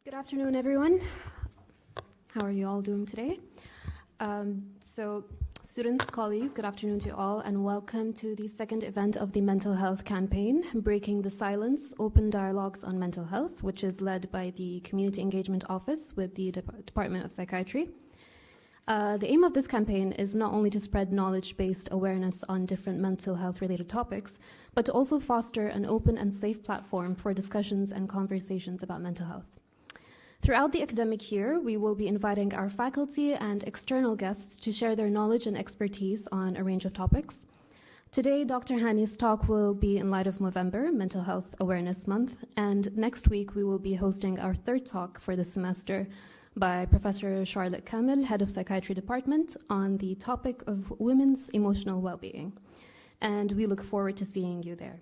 Good afternoon, everyone. How are you all doing today? Students, colleagues, good afternoon to you all, and welcome to the second event of the Mental Health Campaign, Breaking the Silence, Open Dialogues on Mental Health, which is led by the Community Engagement Office with the Department of Psychiatry. The aim of this campaign is not only to spread knowledge-based awareness on different mental health-related topics, but to also foster an open and safe platform for discussions and conversations about mental health. Throughout the academic year, we will be inviting our faculty and external guests to share their knowledge and expertise on a range of topics. Today, Dr. Hani's talk will be in light of Movember, Mental Health Awareness Month, and next week we will be hosting our third talk for the semester by Professor Charlotte Kamel, Head of Psychiatry Department, on the topic of women's emotional well-being. And we look forward to seeing you there.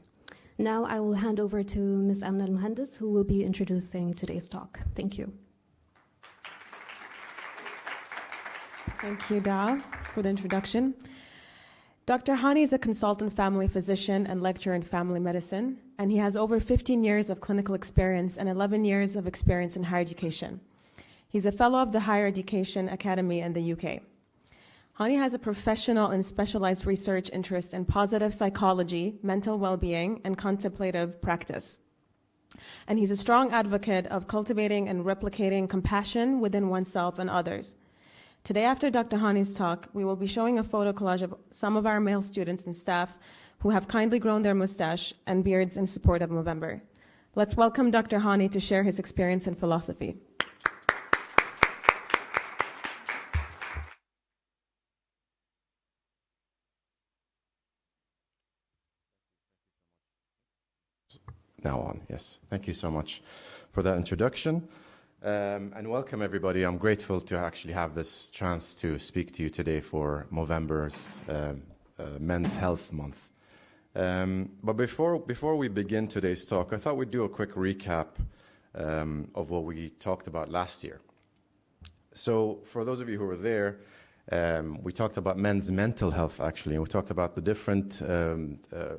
Now I will hand over to Ms. Amna Al-Muhandis, who will be introducing today's talk. Thank you. Thank you, Da, for the introduction. Dr. Hani is a consultant family physician and lecturer in family medicine, and he has over 15 years of clinical experience and 11 years of experience in higher education. He's a fellow of the Higher Education Academy in the UK. Hani has a professional and specialized research interest in positive psychology, mental well-being, and contemplative practice. And he's a strong advocate of cultivating and replicating compassion within oneself and others. Today, after Dr. Hani's talk, we will be showing a photo collage of some of our male students and staff who have kindly grown their mustache and beards in support of Movember. Let's welcome Dr. Hani to share his experience and philosophy. Now on, yes. Thank you so much for that introduction. And welcome, everybody. I'm grateful to actually have this chance to speak to you today for Movember's Men's Health Month. But before we begin today's talk, I thought we'd do a quick recap of what we talked about last year. So for those of you who were there, we talked about men's mental health, actually, and we talked about the different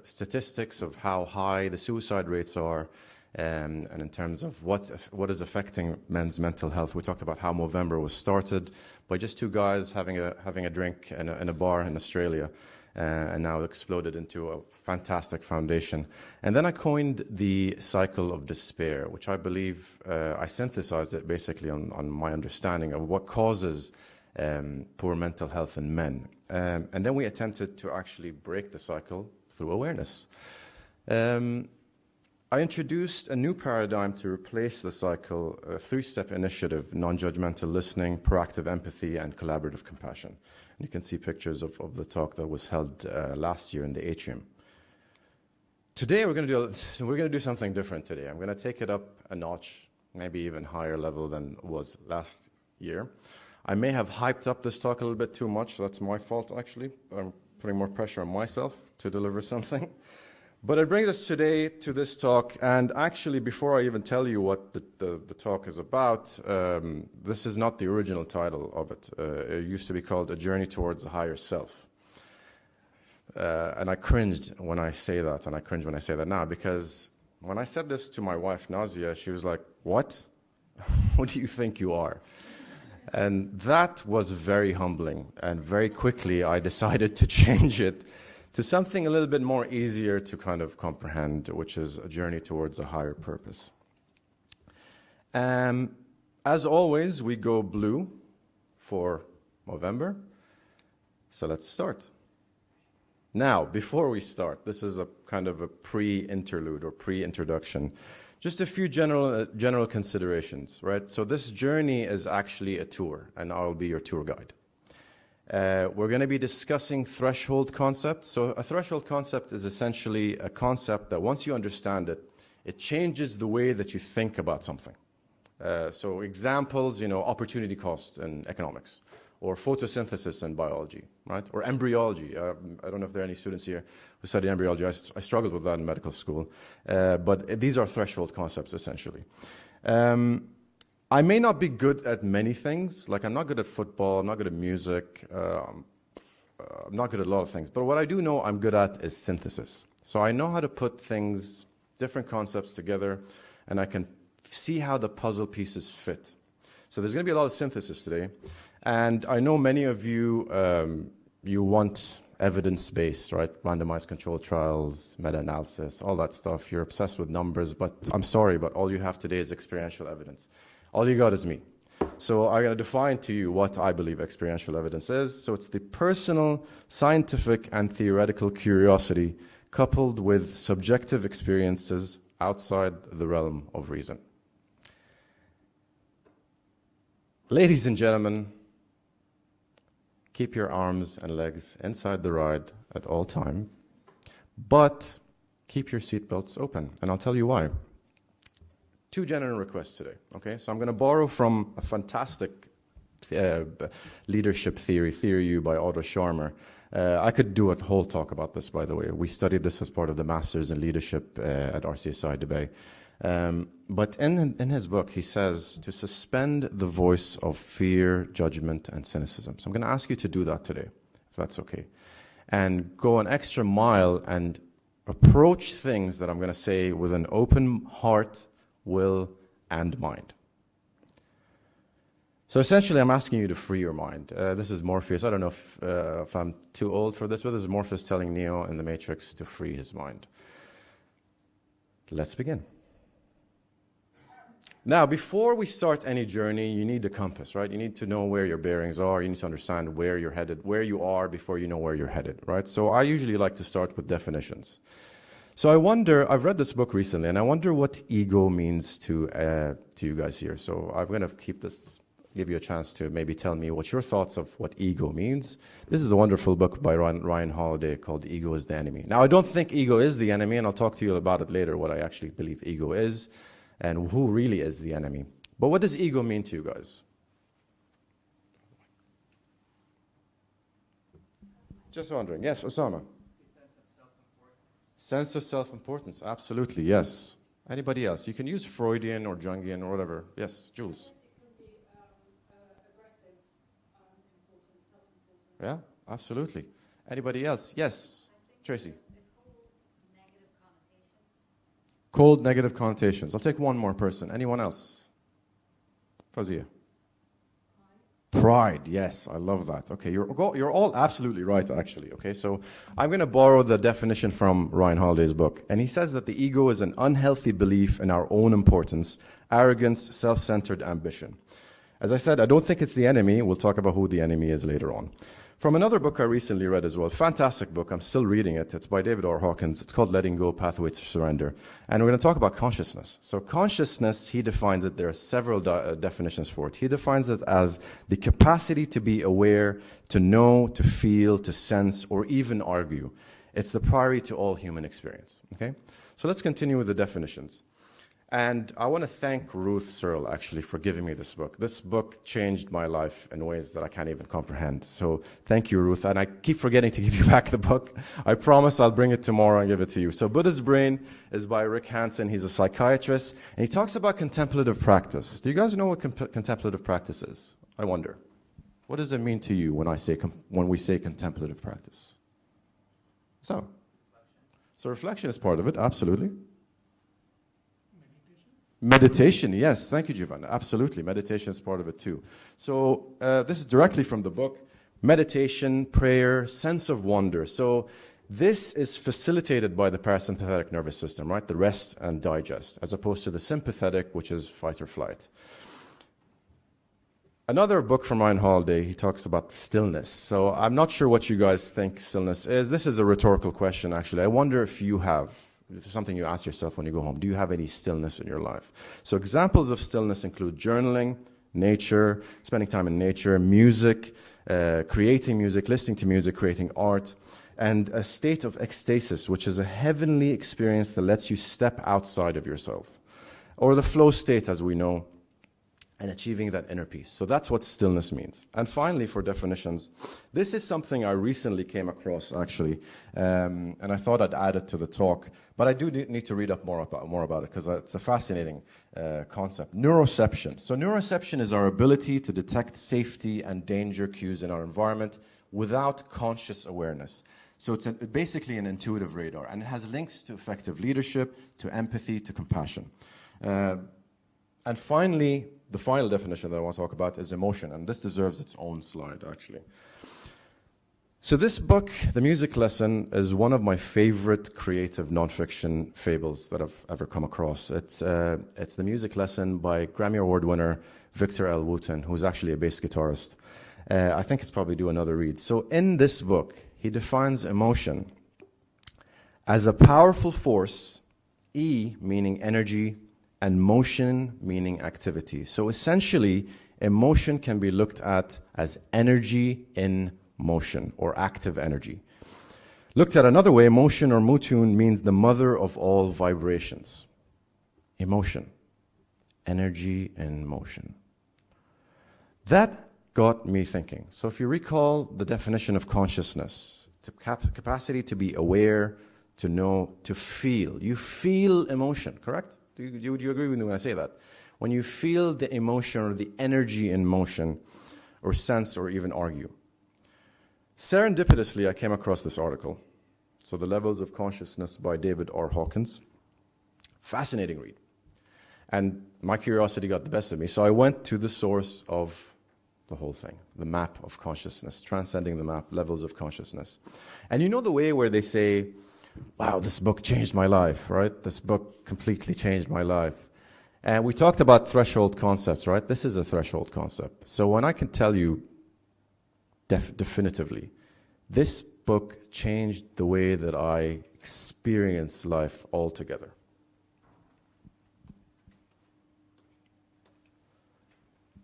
statistics of how high the suicide rates are, and in terms of what is affecting men's mental health. We talked about how Movember was started by just two guys having a drink in a bar in Australia, and now exploded into a fantastic foundation. And then I coined the cycle of despair, which I believe I synthesized it basically on my understanding of what causes poor mental health in men. And then we attempted to actually break the cycle through awareness. I introduced a new paradigm to replace the cycle, a three-step initiative: non-judgmental listening, proactive empathy, and collaborative compassion. And you can see pictures of the talk that was held last year in the atrium. Today we're going to do something different today. I'm going to take it up a notch, maybe even higher level than it was last year. I may have hyped up this talk a little bit too much. That's my fault, actually. I'm putting more pressure on myself to deliver something. But it brings us today to this talk. And actually, before I even tell you what the talk is about, this is not the original title of it. It used to be called A Journey Towards a Higher Self. And I cringed when I say that, and I cringe when I say that now, because when I said this to my wife, Nazia, she was like, "What? What do you think you are?" And that was very humbling, and very quickly I decided to change it to something a little bit more easier to kind of comprehend, which is a journey towards a higher purpose. As always, we go blue for Movember, so let's start. Now, before we start, this is a kind of a pre-interlude or pre-introduction. Just a few general considerations, right? So this journey is actually a tour, and I'll be your tour guide. We're going to be discussing threshold concepts. So a threshold concept is essentially a concept that once you understand it, it changes the way that you think about something. So examples, opportunity cost in economics, or photosynthesis in biology, right? Or embryology. I don't know if there are any students here who study embryology. I struggled with that in medical school. But these are threshold concepts, essentially. I may not be good at many things. Like, I'm not good at football. I'm not good at music. I'm not good at a lot of things. But what I do know I'm good at is synthesis. So I know how to put things, different concepts together, and I can see how the puzzle pieces fit. So there's going to be a lot of synthesis today. And I know many of you, you want evidence-based, right? Randomized controlled trials, meta-analysis, all that stuff. You're obsessed with numbers, but I'm sorry, but all you have today is experiential evidence. All you got is me. So I'm going to define to you what I believe experiential evidence is. So it's the personal, scientific, and theoretical curiosity coupled with subjective experiences outside the realm of reason. Ladies and gentlemen, keep your arms and legs inside the ride at all time, but keep your seatbelts open, and I'll tell you why. 2 general requests today, okay? So I'm going to borrow from a fantastic leadership theory by Otto Scharmer. I could do a whole talk about this, by the way. We studied this as part of the Masters in Leadership at RCSI Dubai. But in his book, he says to suspend the voice of fear, judgment, and cynicism. So I'm going to ask you to do that today, if that's okay. And go an extra mile and approach things that I'm going to say with an open heart, will, and mind. So essentially, I'm asking you to free your mind. This is Morpheus. I don't know if I'm too old for this, but this is Morpheus telling Neo in the Matrix to free his mind. Let's begin. Now, before we start any journey, you need a compass, right? You need to know where your bearings are. You need to understand where you're headed, where you are before you know where you're headed, right? So I usually like to start with definitions. So I wonder, I've read this book recently, and I wonder what ego means to you guys here. So I'm going to give you a chance to maybe tell me what your thoughts of what ego means. This is a wonderful book by Ryan Holiday called Ego is the Enemy. Now, I don't think ego is the enemy, and I'll talk to you about it later, what I actually believe ego is, and who really is the enemy. But what does ego mean to you guys? Just wondering. Yes, Osama. Sense of self-importance, absolutely, yes. Anybody else? You can use Freudian or Jungian or whatever. Yes, Jules. It can be aggressive, importance, self-importance. Yeah, absolutely. Anybody else? Yes, Tracy. Cold negative connotations. I'll take one more person. Anyone else? Fazia. Pride, yes, I love that. Okay, you're all absolutely right, actually. Okay, so I'm going to borrow the definition from Ryan Holiday's book. And he says that the ego is an unhealthy belief in our own importance, arrogance, self-centered ambition. As I said, I don't think it's the enemy. We'll talk about who the enemy is later on. From another book I recently read as well, fantastic book, I'm still reading it. It's by David R. Hawkins. It's called Letting Go, Pathway to Surrender. And we're going to talk about consciousness. So consciousness, he defines it, there are several definitions for it. He defines it as the capacity to be aware, to know, to feel, to sense, or even argue. It's the priority to all human experience. Okay? So let's continue with the definitions. And I want to thank Ruth Searle, actually, for giving me this book. This book changed my life in ways that I can't even comprehend. So thank you, Ruth. And I keep forgetting to give you back the book. I promise I'll bring it tomorrow and give it to you. So Buddha's Brain is by Rick Hansen. He's a psychiatrist. And he talks about contemplative practice. Do you guys know what contemplative practice is? I wonder. What does it mean to you when we say contemplative practice? So reflection is part of it, absolutely. Meditation, yes. Thank you, Giovanna. Absolutely. Meditation is part of it too. So this is directly from the book. Meditation, prayer, sense of wonder. So this is facilitated by the parasympathetic nervous system, right? The rest and digest, as opposed to the sympathetic, which is fight or flight. Another book from Ryan Holiday, he talks about stillness. So I'm not sure what you guys think stillness is. This is a rhetorical question, actually. I wonder if you have. It's something you ask yourself when you go home. Do you have any stillness in your life? So examples of stillness include journaling, nature, spending time in nature, music, creating music, listening to music, creating art, and a state of ecstasis, which is a heavenly experience that lets you step outside of yourself. Or the flow state, as we know, and achieving that inner peace. So that's what stillness means. And finally, for definitions, this is something I recently came across, actually, and I thought I'd add it to the talk, but I do need to read up more about it, because it's a fascinating concept. Neuroception. So neuroception is our ability to detect safety and danger cues in our environment without conscious awareness. So it's basically an intuitive radar, and it has links to effective leadership, to empathy, to compassion. And finally, the final definition that I want to talk about is emotion, and this deserves its own slide, actually. So this book, The Music Lesson, is one of my favorite creative nonfiction fables that I've ever come across. It's The Music Lesson by Grammy Award winner Victor L. Wooten, who's actually a bass guitarist. I think it's probably due another read. So in this book, he defines emotion as a powerful force, E meaning energy, and motion meaning activity. So essentially, emotion can be looked at as energy in motion, or active energy. Looked at another way, motion or mutun means the mother of all vibrations. Emotion, energy in motion. That got me thinking. So if you recall the definition of consciousness, it's a capacity to be aware, to know, to feel. You feel emotion, correct? Do you agree with me when I say that? When you feel the emotion or the energy in motion, or sense or even argue. Serendipitously, I came across this article. So The Levels of Consciousness by David R. Hawkins. Fascinating read. And my curiosity got the best of me. So I went to the source of the whole thing, the map of consciousness, transcending the map, levels of consciousness. And you know the way where they say, wow, this book changed my life, right? This book completely changed my life. And we talked about threshold concepts, right? This is a threshold concept. So when I can tell you definitively, this book changed the way that I experience life altogether.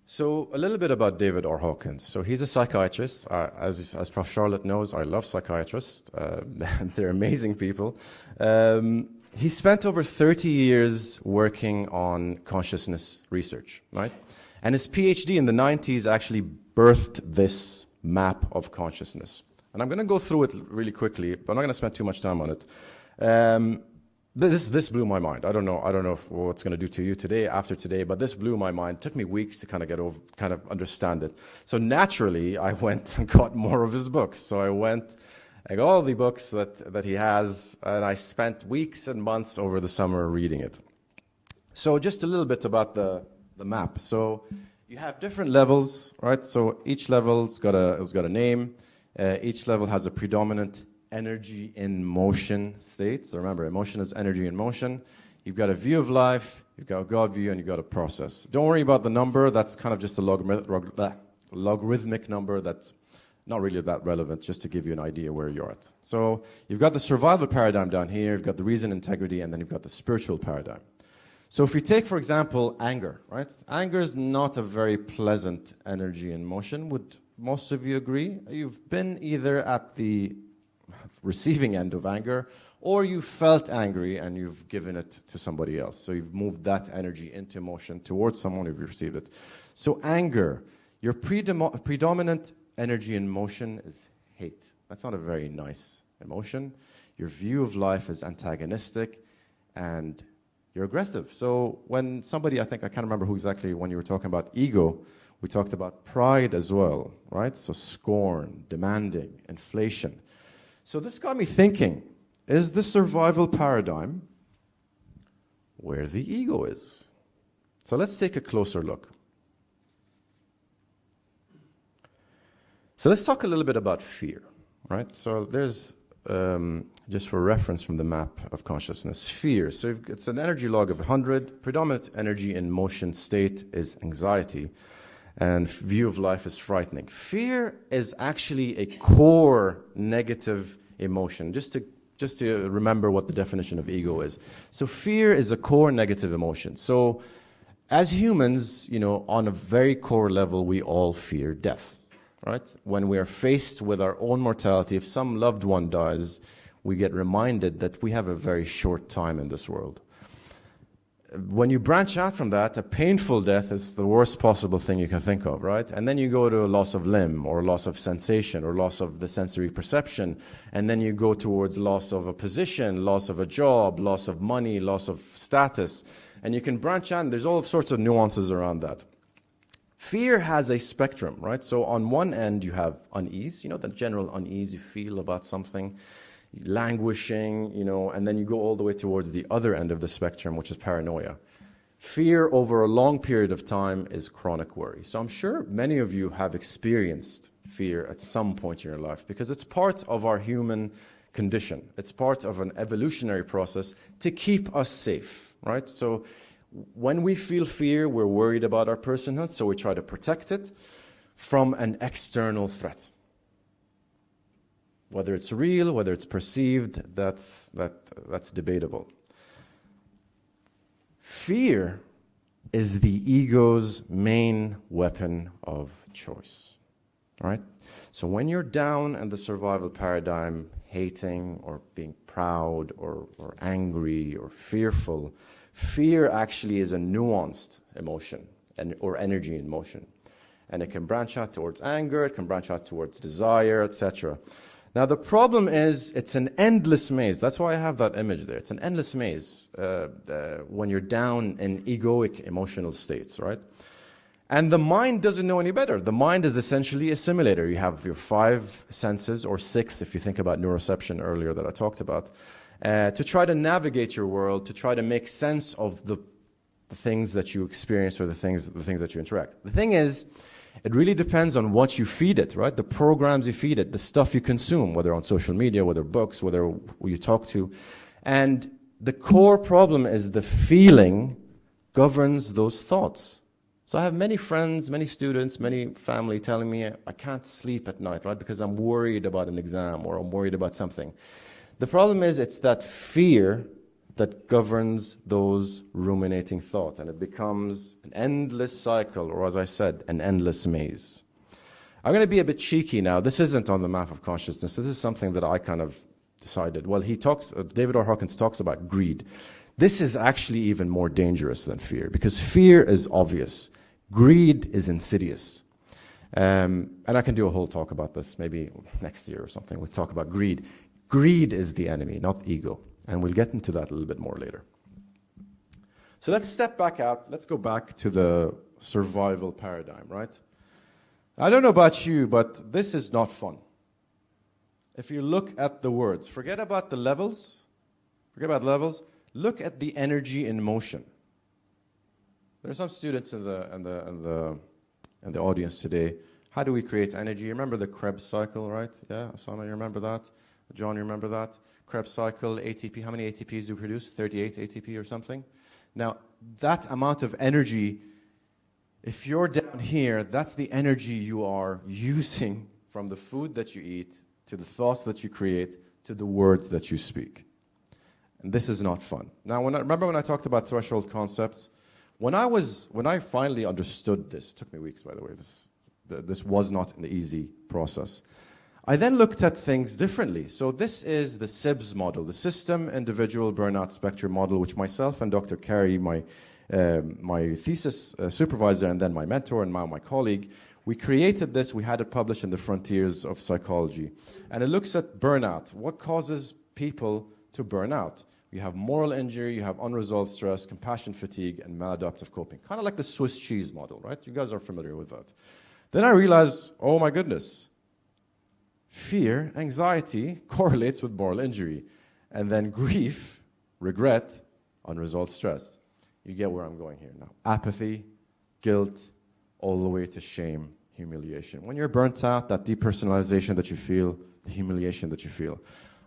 So a little bit about David R. Hawkins. So he's a psychiatrist. As Prof. Charlotte knows, I love psychiatrists. They're amazing people. He spent over 30 years working on consciousness research, right? And his PhD in the 90s actually birthed this map of consciousness. And I'm going to go through it really quickly, but I'm not going to spend too much time on it. This blew my mind. I don't know what it's going to do to you today, after today, but this blew my mind. It took me weeks to kind of understand it. So naturally, I went and got more of his books. So I got all the books that he has, and I spent weeks and months over the summer reading it. So just a little bit about the map. So you have different levels, right? So each level's got a name. Each level has a predominant energy in motion state. So remember, emotion is energy in motion. You've got a view of life, you've got a God view, and you've got a process. Don't worry about the number. That's kind of just a logarithmic number that's not really that relevant, just to give you an idea where you're at. So you've got the survival paradigm down here, you've got the reason, integrity, and then you've got the spiritual paradigm. So if we take, for example, anger, right? Anger is not a very pleasant energy in motion. Would most of you agree? You've been either at the receiving end of anger, or you felt angry and you've given it to somebody else. So you've moved that energy into motion towards someone who've received it. So anger, your predominant energy in motion is hate. That's not a very nice emotion. Your view of life is antagonistic, and you're aggressive. So when somebody, I can't remember who exactly, when you were talking about ego, we talked about pride as well, right? So scorn, demanding, inflation. So this got me thinking, is the survival paradigm where the ego is? So let's take a closer look. So let's talk a little bit about fear, right? So there's, just for reference from the map of consciousness, fear. So it's an energy log of 100. Predominant energy in motion state is anxiety, and view of life is frightening. Fear is actually a core negative emotion. Just to remember what the definition of ego is. So fear is a core negative emotion. So as humans, on a very core level, we all fear death, right? When we are faced with our own mortality, if some loved one dies, we get reminded that we have a very short time in this world. When you branch out from that, a painful death is the worst possible thing you can think of, right? And then you go to a loss of limb, or loss of sensation, or loss of the sensory perception. And then you go towards loss of a position, loss of a job, loss of money, loss of status. And you can branch out, and there's all sorts of nuances around that. Fear has a spectrum, right? So on one end, you have unease, the general unease you feel about something, languishing, and then you go all the way towards the other end of the spectrum, which is paranoia. Fear over a long period of time is chronic worry. So I'm sure many of you have experienced fear at some point in your life because it's part of our human condition. It's part of an evolutionary process to keep us safe, right? So when we feel fear, we're worried about our personhood, so we try to protect it from an external threat. Whether it's real, whether it's perceived, that's debatable. Fear is the ego's main weapon of choice, right? So when you're down in the survival paradigm, hating or being proud or angry or fearful, fear actually is a nuanced emotion or energy in motion. And it can branch out towards anger, it can branch out towards desire, etc. Now, the problem is it's an endless maze. That's why I have that image there. It's an endless maze when you're down in egoic emotional states, right? And the mind doesn't know any better. The mind is essentially a simulator. You have your 5 senses, or 6 if you think about neuroception earlier that I talked about, to try to navigate your world, to try to make sense of the things that you experience or the things that you interact. The thing is, it really depends on what you feed it, right? The programs you feed it, the stuff you consume, whether on social media, whether books, whether who you talk to. And the core problem is the feeling governs those thoughts. So I have many friends, many students, many family telling me I can't sleep at night, right? Because I'm worried about an exam or I'm worried about something. The problem is it's that fear that governs those ruminating thoughts, and it becomes an endless cycle, or as I said, an endless maze. I'm going to be a bit cheeky now. This isn't on the map of consciousness. So this is something that I kind of decided. Well, David R. Hawkins talks about greed. This is actually even more dangerous than fear, because fear is obvious. Greed is insidious. And I can do a whole talk about this, maybe next year or something. We'll talk about greed. Greed is the enemy, not ego. And we'll get into that a little bit more later. So let's step back out. Let's go back to the survival paradigm, right? I don't know about you, but this is not fun. If you look at the words, forget about the levels. Look at the energy in motion. There are some students in the audience today. How do we create energy? You remember the Krebs cycle, right? Yeah, Osama, you remember that? John, you remember that? Krebs cycle, ATP. How many ATPs do we produce? 38 ATP or something? Now, that amount of energy, if you're down here, that's the energy you are using from the food that you eat, to the thoughts that you create, to the words that you speak. And this is not fun. Now, remember when I talked about threshold concepts? When I finally understood this, it took me weeks, by the way, this was not an easy process. I then looked at things differently. So this is the SIBS model, the System Individual Burnout Spectrum model, which myself and Dr. Carey, my thesis supervisor and then my mentor and now my colleague, we created this. We had it published in the Frontiers of Psychology. And it looks at burnout. What causes people to burn out? You have moral injury, you have unresolved stress, compassion fatigue, and maladaptive coping. Kind of like the Swiss cheese model, right? You guys are familiar with that. Then I realized, oh my goodness, fear, anxiety correlates with moral injury. And then grief, regret, unresolved stress. You get where I'm going here now. Apathy, guilt, all the way to shame, humiliation. When you're burnt out, that depersonalization that you feel, the humiliation that you feel.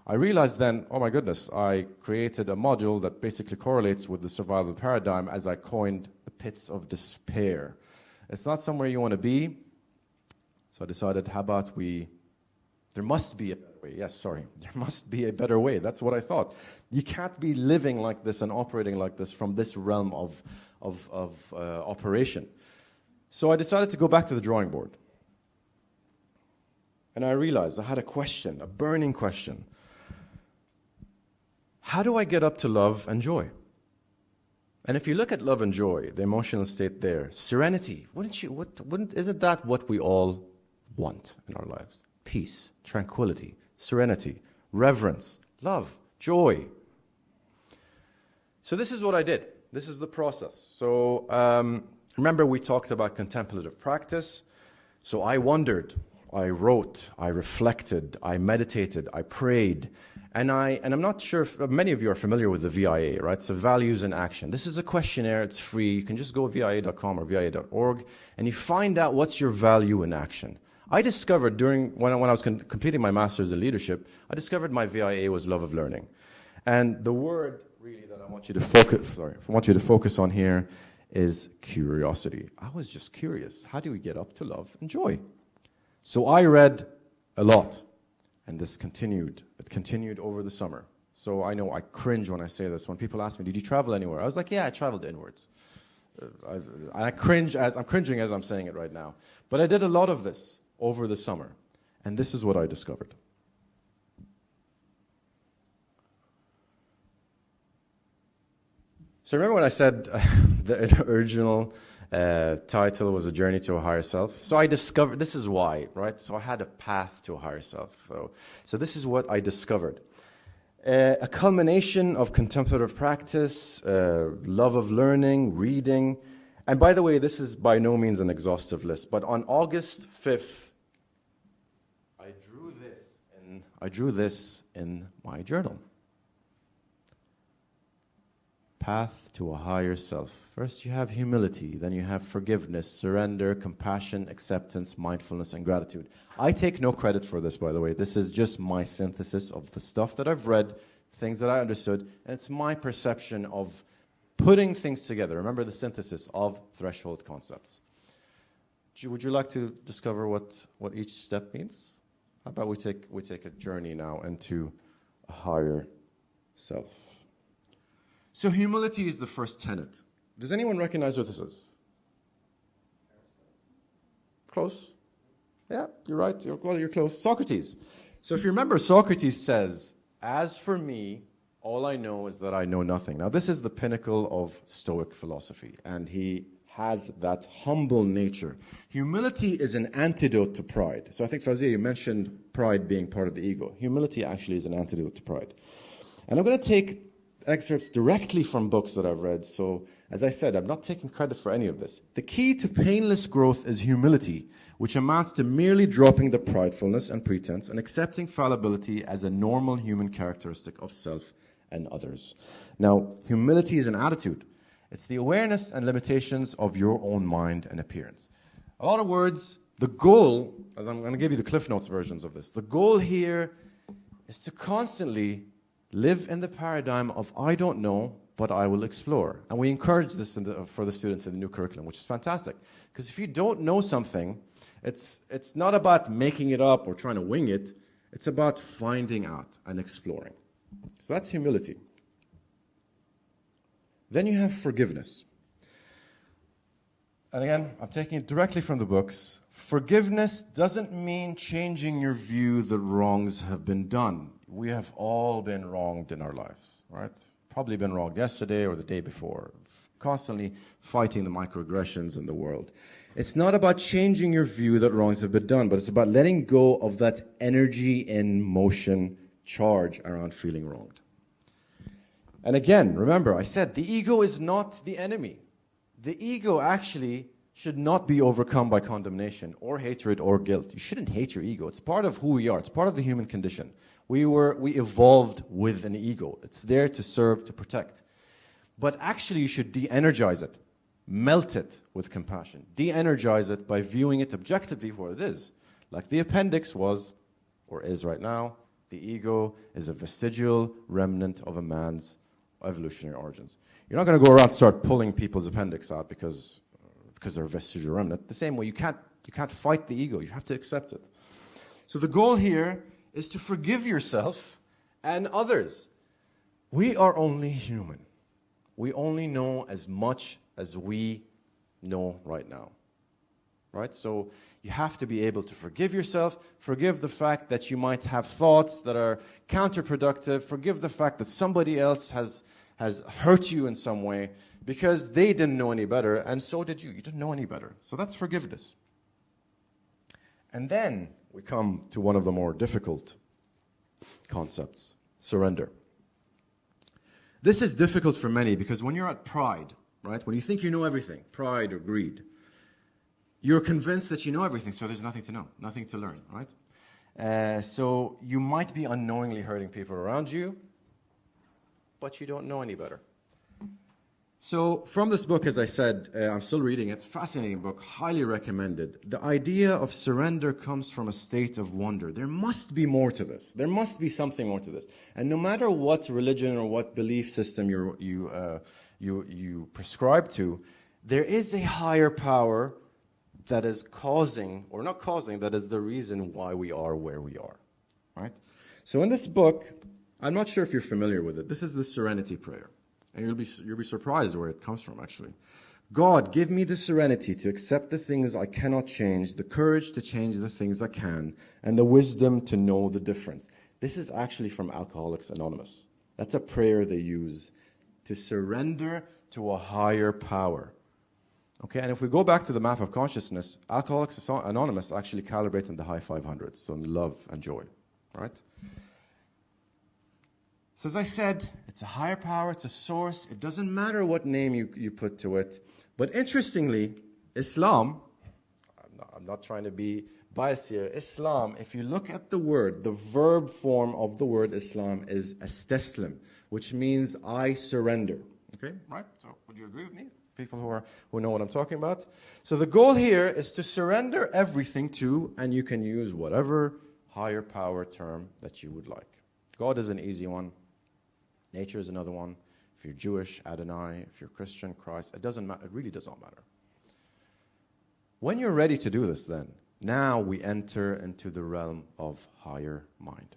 I realized then, oh my goodness, I created a module that basically correlates with the survival paradigm, as I coined the pits of despair. It's not somewhere you want to be. So I decided, how about there must be a better way. Yes, sorry. There must be a better way. That's what I thought. You can't be living like this and operating like this from this realm of operation. So I decided to go back to the drawing board. And I realized I had a question, a burning question. How do I get up to love and joy? And if you look at love and joy, the emotional state there, serenity, isn't that what we all want in our lives? Peace, tranquility, serenity, reverence, love, joy. So this is what I did. This is the process. So remember we talked about contemplative practice. So I wondered, I wrote, I reflected, I meditated, I prayed. And I'm not sure if many of you are familiar with the VIA, right? So values in action. This is a questionnaire. It's free. You can just go VIA.com or VIA.org, and you find out what's your value in action. I discovered when I was completing my master's in leadership, I discovered my VIA was love of learning. And the word really that I want you to focus on here is curiosity. I was just curious. How do we get up to love and joy? So I read a lot, and this continued. It continued over the summer. So I know I cringe when I say this. When people ask me, did you travel anywhere? I was like, yeah, I traveled inwards. I'm cringing as I'm saying it right now. But I did a lot of this over the summer, and this is what I discovered. So remember when I said the original title was A Journey to a Higher Self? So I discovered, this is why, right? So I had a path to a higher self. So this is what I discovered. A culmination of contemplative practice, love of learning, reading. And by the way, this is by no means an exhaustive list, but on August 5th, I drew this in my journal. Path to a higher self. First you have humility, then you have forgiveness, surrender, compassion, acceptance, mindfulness, and gratitude. I take no credit for this, by the way. This is just my synthesis of the stuff that I've read, things that I understood, and it's my perception of putting things together. Remember the synthesis of threshold concepts. Would you like to discover what each step means? How about we take a journey now into a higher self. So humility is the first tenet. Does anyone recognize what this is? Close. Yeah, you're right. You're close. Socrates. So if you remember, Socrates says, as for me, all I know is that I know nothing. Now this is the pinnacle of Stoic philosophy, and he has that humble nature. Humility is an antidote to pride. So I think, Fawzia, you mentioned pride being part of the ego. Humility actually is an antidote to pride. And I'm going to take excerpts directly from books that I've read. So, as I said, I'm not taking credit for any of this. The key to painless growth is humility, which amounts to merely dropping the pridefulness and pretense and accepting fallibility as a normal human characteristic of self and others. Now, humility is an attitude. It's the awareness and limitations of your own mind and appearance. A lot of words, the goal, as I'm going to give you the Cliff Notes versions of this, the goal here is to constantly live in the paradigm of I don't know, but I will explore. And we encourage this for the students in the new curriculum, which is fantastic. Because if you don't know something, it's not about making it up or trying to wing it. It's about finding out and exploring. So that's humility. Then you have forgiveness. And again, I'm taking it directly from the books. Forgiveness doesn't mean changing your view that wrongs have been done. We have all been wronged in our lives, right? Probably been wronged yesterday or the day before. Constantly fighting the microaggressions in the world. It's not about changing your view that wrongs have been done, but it's about letting go of that energy in motion charge around feeling wronged. And again, remember, I said the ego is not the enemy. The ego actually should not be overcome by condemnation or hatred or guilt. You shouldn't hate your ego. It's part of who we are. It's part of the human condition. We evolved with an ego. It's there to serve, to protect. But actually, you should de-energize it. Melt it with compassion. De-energize it by viewing it objectively for what it is. Like the appendix was, or is right now, the ego is a vestigial remnant of a man's evolutionary origins. You're not going to go around and start pulling people's appendix out because they're a vestigial remnant. The same way, you can't fight the ego. You have to accept it. So the goal here is to forgive yourself and others. We are only human. We only know as much as we know right now. Right? So you have to be able to forgive yourself, forgive the fact that you might have thoughts that are counterproductive, forgive the fact that somebody else has hurt you in some way because they didn't know any better, and so did you. You didn't know any better. So that's forgiveness. And then we come to one of the more difficult concepts, surrender. This is difficult for many because when you're at pride, right, when you think you know everything, pride or greed, you're convinced that you know everything, so there's nothing to know, nothing to learn, right? So you might be unknowingly hurting people around you, but you don't know any better. So from this book, as I said, I'm still reading it. It's a fascinating book, highly recommended. The idea of surrender comes from a state of wonder. There must be more to this. There must be something more to this. And no matter what religion or what belief system you prescribe to, there is a higher power that is causing, or not causing, that is the reason why we are where we are. Right? So in this book, I'm not sure if you're familiar with it. This is the Serenity Prayer. And you'll be surprised where it comes from, actually. God, give me the serenity to accept the things I cannot change, the courage to change the things I can, and the wisdom to know the difference. This is actually from Alcoholics Anonymous. That's a prayer they use to surrender to a higher power. Okay, and if we go back to the map of consciousness, Alcoholics Anonymous actually calibrate in the high 500s, so in love and joy, right? So as I said, it's a higher power, it's a source. It doesn't matter what name you put to it. But interestingly, Islam, I'm not trying to be biased here, Islam, if you look at the word, the verb form of the word Islam is astaslim, which means I surrender. Okay, right? So would you agree with me? People who know what I'm talking about. So the goal here is to surrender everything to, and you can use whatever higher power term that you would like. God is an easy one. Nature is another one. If you're Jewish, Adonai. If you're Christian, Christ. It doesn't matter. It really does not matter. When you're ready to do this, then, now we enter into the realm of higher mind.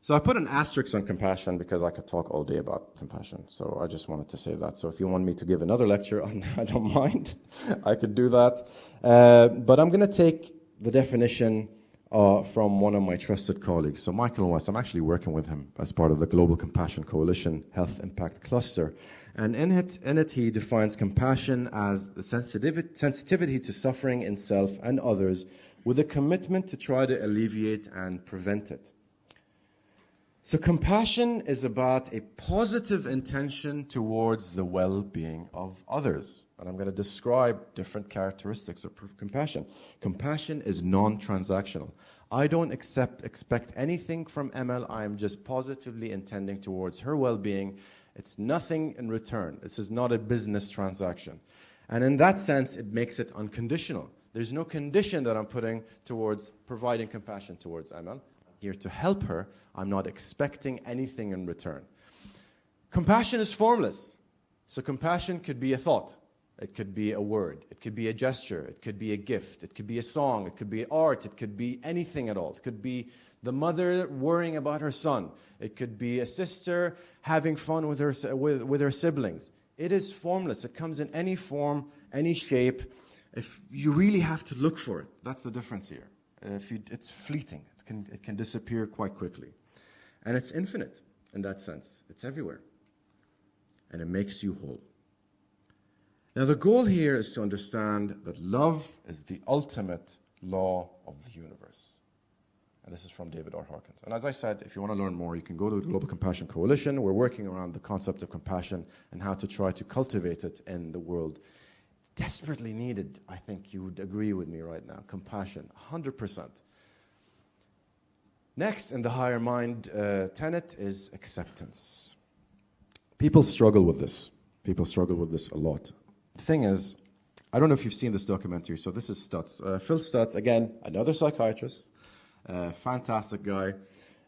So I put an asterisk on compassion because I could talk all day about compassion. So I just wanted to say that. So if you want me to give another lecture, I don't mind. I could do that. But I'm going to take the definition from one of my trusted colleagues. So Michael West, I'm actually working with him as part of the Global Compassion Coalition Health Impact Cluster. And in it he defines compassion as the sensitivity to suffering in self and others with a commitment to try to alleviate and prevent it. So compassion is about a positive intention towards the well-being of others. And I'm going to describe different characteristics of compassion. Compassion is non-transactional. I don't expect anything from ML. I am just positively intending towards her well-being. It's nothing in return. This is not a business transaction. And in that sense, it makes it unconditional. There's no condition that I'm putting towards providing compassion towards ML. Here to help her. I'm not expecting anything in return. Compassion is formless. So compassion could be a thought. It could be a word. It could be a gesture. It could be a gift. It could be a song. It could be art. It could be anything at all. It could be the mother worrying about her son. It could be a sister having fun with her siblings. It is formless. It comes in any form, any shape. If you really have to look for it, that's the difference here. It's fleeting. It can disappear quite quickly. And it's infinite in that sense. It's everywhere. And it makes you whole. Now the goal here is to understand that love is the ultimate law of the universe. And this is from David R. Hawkins. And as I said, if you want to learn more, you can go to the Global Compassion Coalition. We're working around the concept of compassion and how to try to cultivate it in the world. Desperately needed, I think you would agree with me right now. Compassion, 100%. Next, in the higher mind tenet is acceptance. People struggle with this. People struggle with this a lot. The thing is, I don't know if you've seen this documentary, so this is Stutz. Phil Stutz, again, another psychiatrist, fantastic guy.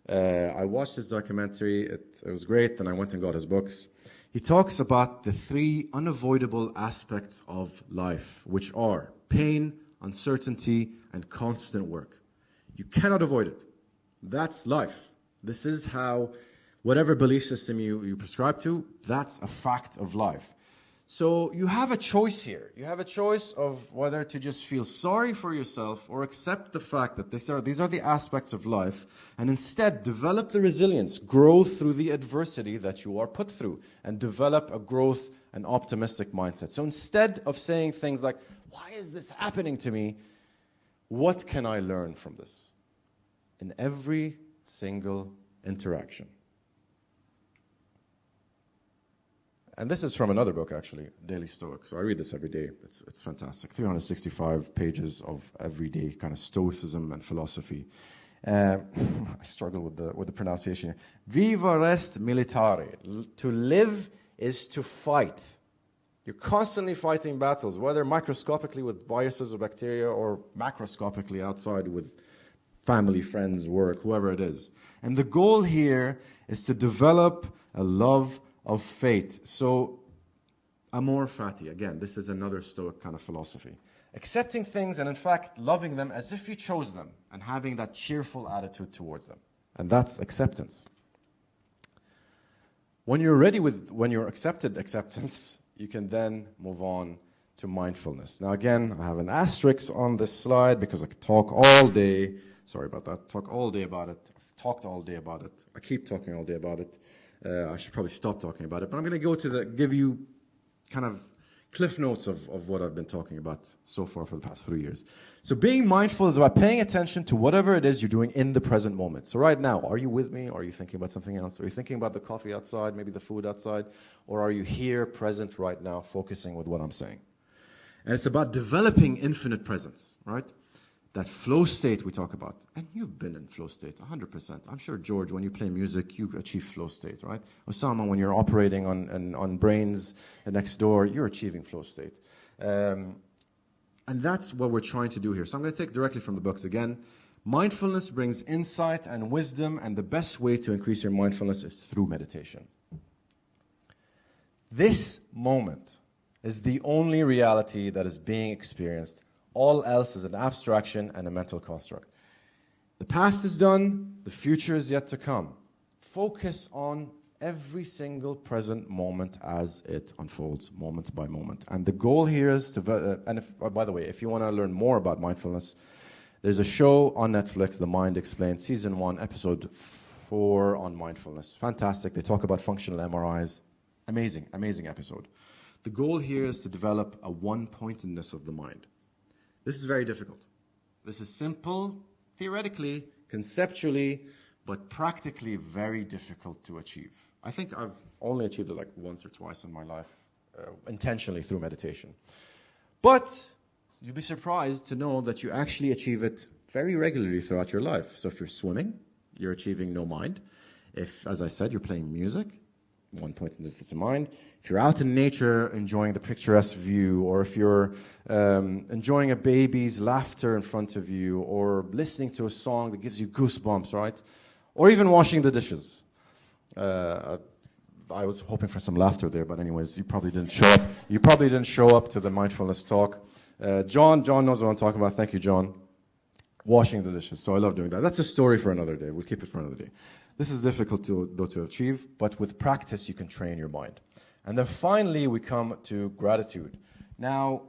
I watched this documentary, it was great, and I went and got his books. He talks about the 3 unavoidable aspects of life, which are pain, uncertainty, and constant work. You cannot avoid it. That's life. This is how, whatever belief system you prescribe to, that's a fact of life. So you have a choice here. You have a choice of whether to just feel sorry for yourself or accept the fact that these are the aspects of life, and instead develop the resilience, grow through the adversity that you are put through, and develop a growth and optimistic mindset. So instead of saying things like, why is this happening to me? What can I learn from this? In every single interaction. and this is from another book, actually, Daily Stoic. So I read this every day. It's fantastic. 365 pages of everyday kind of stoicism and philosophy. I struggle with the pronunciation. Viva rest militare. To live is to fight. You're constantly fighting battles, whether microscopically with viruses or bacteria or macroscopically outside with family, friends, work, whoever it is. And the goal here is to develop a love of fate. So, amor fati, again, this is another Stoic kind of philosophy. Accepting things and, in fact, loving them as if you chose them and having that cheerful attitude towards them. And that's acceptance. When you're accepted acceptance, you can then move on to mindfulness. Now, again, I have an asterisk on this slide because I could talk all day. Sorry about that. Talk all day about it. I've talked all day about it. I keep talking all day about it. I should probably stop talking about it. But I'm going to go to give you kind of cliff notes of what I've been talking about so far for the past 3 years. So being mindful is about paying attention to whatever it is you're doing in the present moment. So right now, are you with me? Or are you thinking about something else? Are you thinking about the coffee outside, maybe the food outside? Or are you here, present right now, focusing with what I'm saying? And it's about developing infinite presence, right? That flow state we talk about. And you've been in flow state, 100%. I'm sure, George, when you play music, you achieve flow state, right? Osama, when you're operating on brains next door, you're achieving flow state. And that's what we're trying to do here. So I'm going to take directly from the books again. Mindfulness brings insight and wisdom, and the best way to increase your mindfulness is through meditation. This moment is the only reality that is being experienced. All else is an abstraction and a mental construct. The past is done, the future is yet to come. Focus on every single present moment as it unfolds, moment by moment. And the goal here is to, by the way, if you want to learn more about mindfulness, there's a show on Netflix, The Mind Explained, Season 1, Episode 4 on mindfulness. Fantastic. They talk about functional MRIs. Amazing, amazing episode. The goal here is to develop a one-pointedness of the mind. This is very difficult. This is simple, theoretically, conceptually, but practically very difficult to achieve. I think I've only achieved it like once or twice in my life, intentionally through meditation. But you'd be surprised to know that you actually achieve it very regularly throughout your life. So if you're swimming, you're achieving no mind. If, as I said, you're playing music, one point in this mind. If you're out in nature enjoying the picturesque view, or if you're enjoying a baby's laughter in front of you, or listening to a song that gives you goosebumps, right? Or even washing the dishes. I was hoping for some laughter there, but anyways, you probably didn't show up. You probably didn't show up to the mindfulness talk. John knows what I'm talking about. Thank you, John. Washing the dishes. So I love doing that. That's a story for another day. We'll keep it for another day. This is difficult to achieve, but with practice you can train your mind. And then finally we come to gratitude. Now,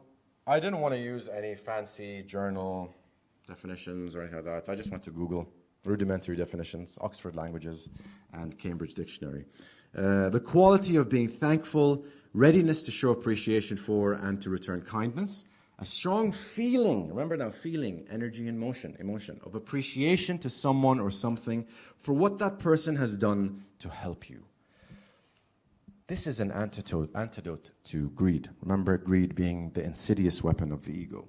I didn't want to use any fancy journal definitions or anything like that. I just went to Google, rudimentary definitions, Oxford Languages, and Cambridge Dictionary. The quality of being thankful, readiness to show appreciation for and to return kindness, a strong feeling, remember now, feeling, energy and emotion of appreciation to someone or something for what that person has done to help you. This is an antidote to greed. Remember, greed being the insidious weapon of the ego.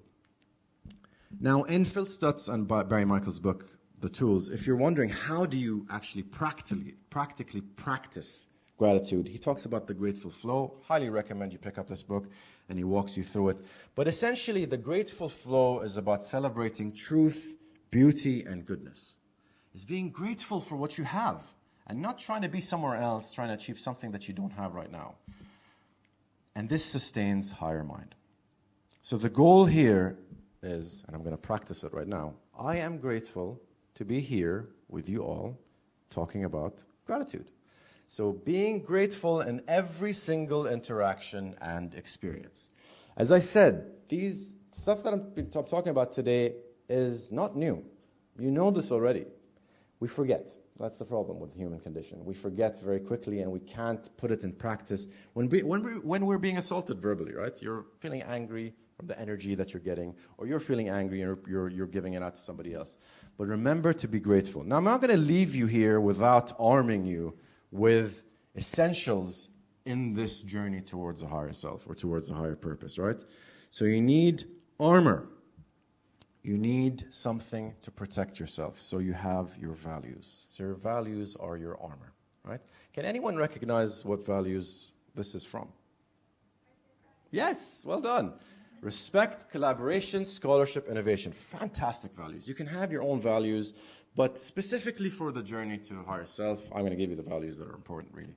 Now, in Phil Stutz and Barry Michael's book, The Tools, if you're wondering how do you actually practically practice gratitude, he talks about the grateful flow. Highly recommend you pick up this book, and he walks you through it. But essentially, the grateful flow is about celebrating truth, beauty, and goodness. It's being grateful for what you have, and not trying to be somewhere else, trying to achieve something that you don't have right now. And this sustains higher mind. So the goal here is, and I'm going to practice it right now, I am grateful to be here with you all talking about gratitude. So being grateful in every single interaction and experience. As I said, these stuff that I'm talking about today is not new. You know this already. We forget. That's the problem with the human condition. We forget very quickly, and we can't put it in practice when we're being assaulted verbally, right? You're feeling angry from the energy that you're getting, or you're feeling angry and you're giving it out to somebody else. But remember to be grateful. Now, I'm not going to leave you here without arming you with essentials in this journey towards a higher self or towards a higher purpose, right? So you need armor. You need something to protect yourself. So you have your values. So your values are your armor, right? Can anyone recognize what values this is from? Yes, well done. Respect, collaboration, scholarship, innovation. Fantastic values. You can have your own values, but specifically for the journey to a higher self, I'm going to give you the values that are important, really,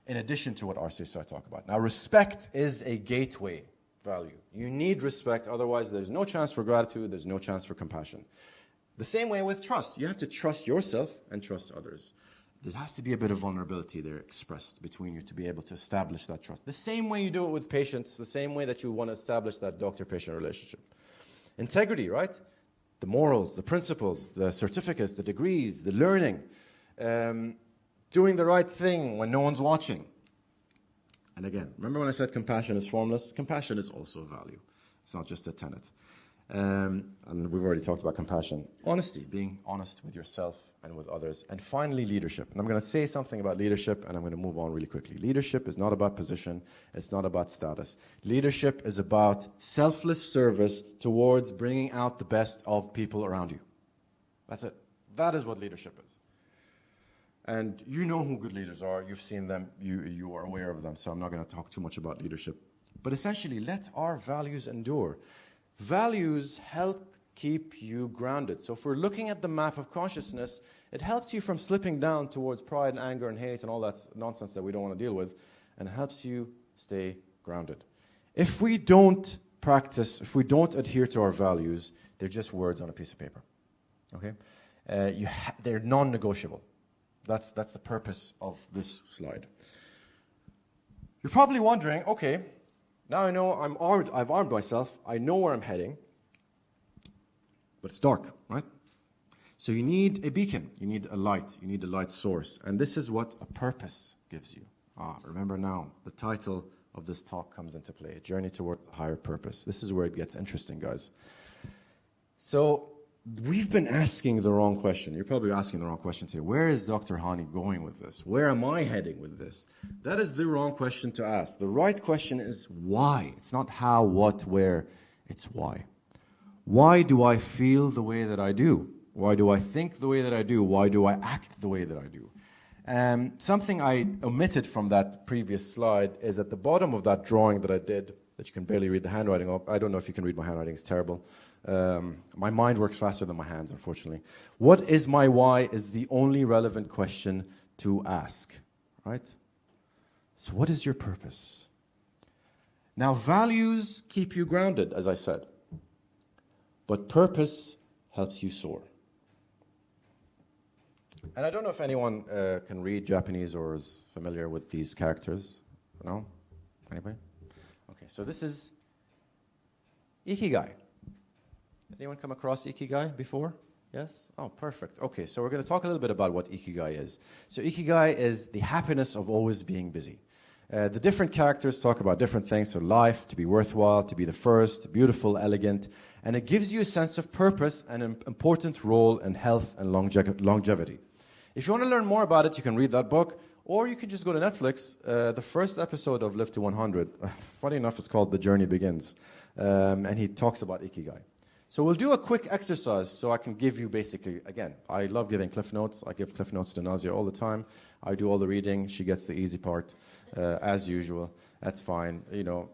in addition to what RCSI talk about. Now, respect is a gateway value. You need respect, otherwise there's no chance for gratitude, there's no chance for compassion. The same way with trust. You have to trust yourself and trust others. There has to be a bit of vulnerability there expressed between you to be able to establish that trust. The same way you do it with patients, the same way that you want to establish that doctor-patient relationship. Integrity, right? The morals, the principles, the certificates, the degrees, the learning. Doing the right thing when no one's watching. And again, remember when I said compassion is formless? Compassion is also a value. It's not just a tenet. And we've already talked about compassion. Honesty, being honest with yourself and with others. And finally, leadership. And I'm going to say something about leadership, and I'm going to move on really quickly. Leadership is not about position. It's not about status. Leadership is about selfless service towards bringing out the best of people around you. That's it. That is what leadership is. And you know who good leaders are. You've seen them. You are aware of them. So I'm not going to talk too much about leadership. But essentially, let our values endure. Values help keep you grounded. So if we're looking at the map of consciousness, it helps you from slipping down towards pride and anger and hate and all that nonsense that we don't want to deal with, and helps you stay grounded. If we don't practice, if we don't adhere to our values, they're just words on a piece of paper. Okay? They're non-negotiable. That's the purpose of this slide. You're probably wondering, okay, now I know I've armed myself, I know where I'm heading, but it's dark, right? So you need a beacon, you need a light, you need a light source, and this is what a purpose gives you. Remember now, the title of this talk comes into play, A Journey Towards a Higher Purpose. This is where it gets interesting, guys. So we've been asking the wrong question. You're probably asking the wrong question too. Where is Dr. Hani going with this? Where am I heading with this? That is the wrong question to ask. The right question is why. It's not how, what, where. It's why. Why do I feel the way that I do? Why do I think the way that I do? Why do I act the way that I do? Something I omitted from that previous slide is at the bottom of that drawing that I did, that you can barely read the handwriting of. I don't know if you can read my handwriting. It's terrible. My mind works faster than my hands, unfortunately. What is my why is the only relevant question to ask, right? So what is your purpose? Now, values keep you grounded, as I said, but purpose helps you soar. And I don't know if anyone can read Japanese or is familiar with these characters. No? Anybody? Okay, so this is Ikigai. Anyone come across Ikigai before? Yes? Oh, perfect. Okay, so we're going to talk a little bit about what Ikigai is. So Ikigai is the happiness of always being busy. The different characters talk about different things. So life, to be worthwhile, to be the first, beautiful, elegant. And it gives you a sense of purpose and an important role in health and longevity. If you want to learn more about it, you can read that book. Or you can just go to Netflix. The first episode of Live to 100, funny enough, it's called The Journey Begins. And he talks about Ikigai. So we'll do a quick exercise so I can give you basically, again, I love giving cliff notes. I give cliff notes to Nazia all the time. I do all the reading. She gets the easy part, as usual. That's fine. You know,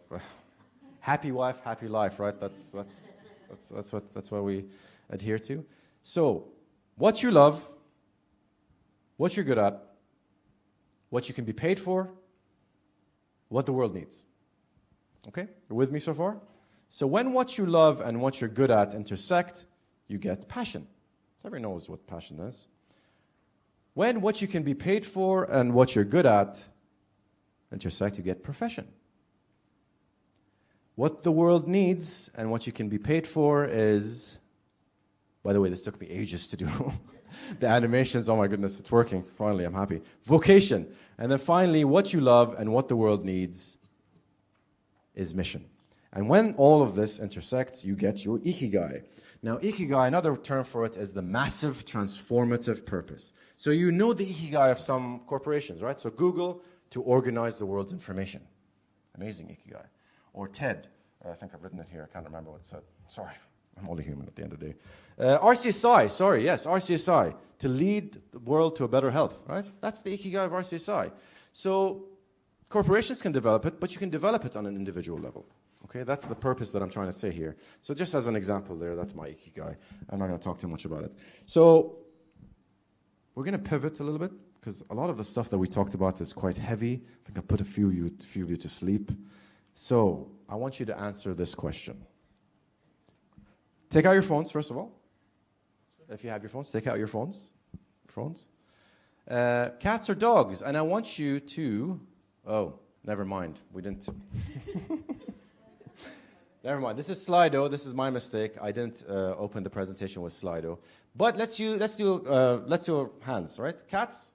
happy wife, happy life, right? That's what we adhere to. So what you love, what you're good at, what you can be paid for, what the world needs. Okay? You're with me so far? So when what you love and what you're good at intersect, you get passion. Everyone knows what passion is. When what you can be paid for and what you're good at intersect, you get profession. What the world needs and what you can be paid for is, by the way, this took me ages to do. The animations, oh my goodness, it's working. Finally, I'm happy. Vocation. And then finally, what you love and what the world needs is mission. And when all of this intersects, you get your Ikigai. Now, Ikigai, another term for it is the massive transformative purpose. So you know the Ikigai of some corporations, right? So Google, to organize the world's information. Amazing ikigai. Or TED. I think I've written it here. I can't remember what it said. Sorry. I'm only human at the end of the day. RCSI, to lead the world to a better health, right? That's the ikigai of RCSI. So corporations can develop it, but you can develop it on an individual level. Okay, that's the purpose that I'm trying to say here. So just as an example there, that's my ikigai. I'm not going to talk too much about it. So we're going to pivot a little bit, because a lot of the stuff that we talked about is quite heavy. I think I put a few of you to sleep. So I want you to answer this question. Take out your phones, first of all. If you have your phones, take out your phones. Cats or dogs? And I want you to... Oh, never mind. We didn't... Never mind. This is Slido. This is my mistake. I didn't open the presentation with Slido. But let's do hands, right? Cats?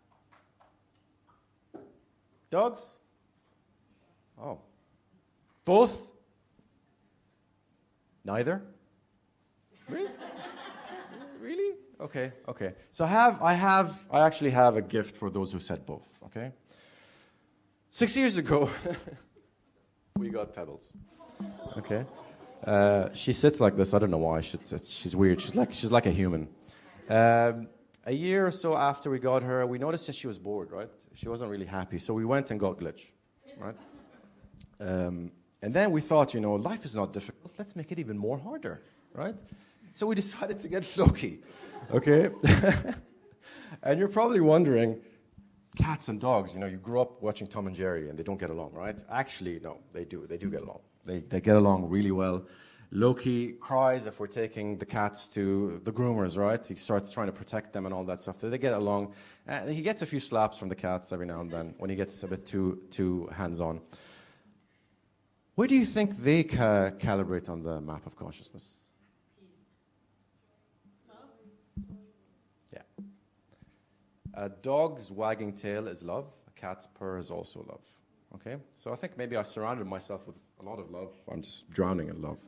Dogs? Oh. Both? Neither? Really? Really? Okay. So I actually have a gift for those who said both, okay? 6 years ago, we got Pebbles. Okay. She sits like this. I don't know why. She's weird. She's like a human. A year or so after we got her, we noticed that she was bored, right? She wasn't really happy. So we went and got Glitch, right? And then we thought, life is not difficult. Let's make it even more harder, right? So we decided to get Loki, okay? And you're probably wondering, cats and dogs, you grew up watching Tom and Jerry and they don't get along, right? Actually, no, they do. They do get along. They get along really well. Loki cries if we're taking the cats to the groomers, right? He starts trying to protect them and all that stuff. They get along. He gets a few slaps from the cats every now and then when he gets a bit too hands-on. Where do you think they calibrate on the map of consciousness? Yeah. A dog's wagging tail is love. A cat's purr is also love. Okay? So I think maybe I surrounded myself with a lot of love. I'm just drowning in love.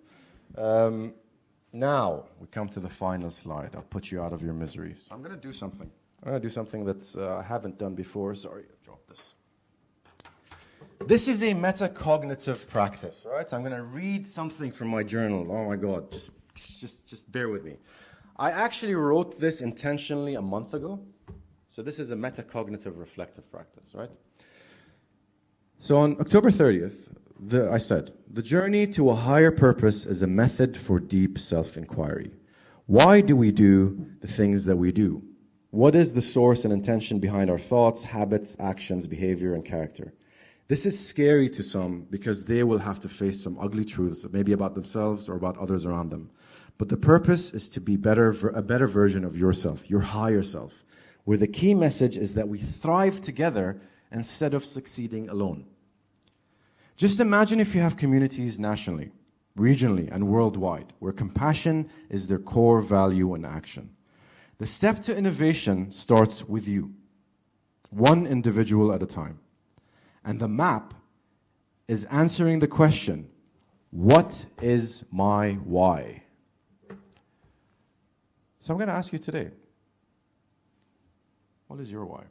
Now, we come to the final slide. I'll put you out of your misery. So I'm going to do something. I'm going to do something that I haven't done before. Sorry, I dropped this. This is a metacognitive practice, right? I'm going to read something from my journal. Oh my God, just bear with me. I actually wrote this intentionally a month ago. So this is a metacognitive reflective practice, right? So on October 30th, I said, the journey to a higher purpose is a method for deep self-inquiry. Why do we do the things that we do? What is the source and intention behind our thoughts, habits, actions, behavior, and character? This is scary to some because they will have to face some ugly truths, maybe about themselves or about others around them. But the purpose is to be a better version of yourself, your higher self, where the key message is that we thrive together instead of succeeding alone. Just imagine if you have communities nationally, regionally, and worldwide, where compassion is their core value and action. The step to innovation starts with you, one individual at a time. And the map is answering the question, what is my why? So I'm going to ask you today, what is your why?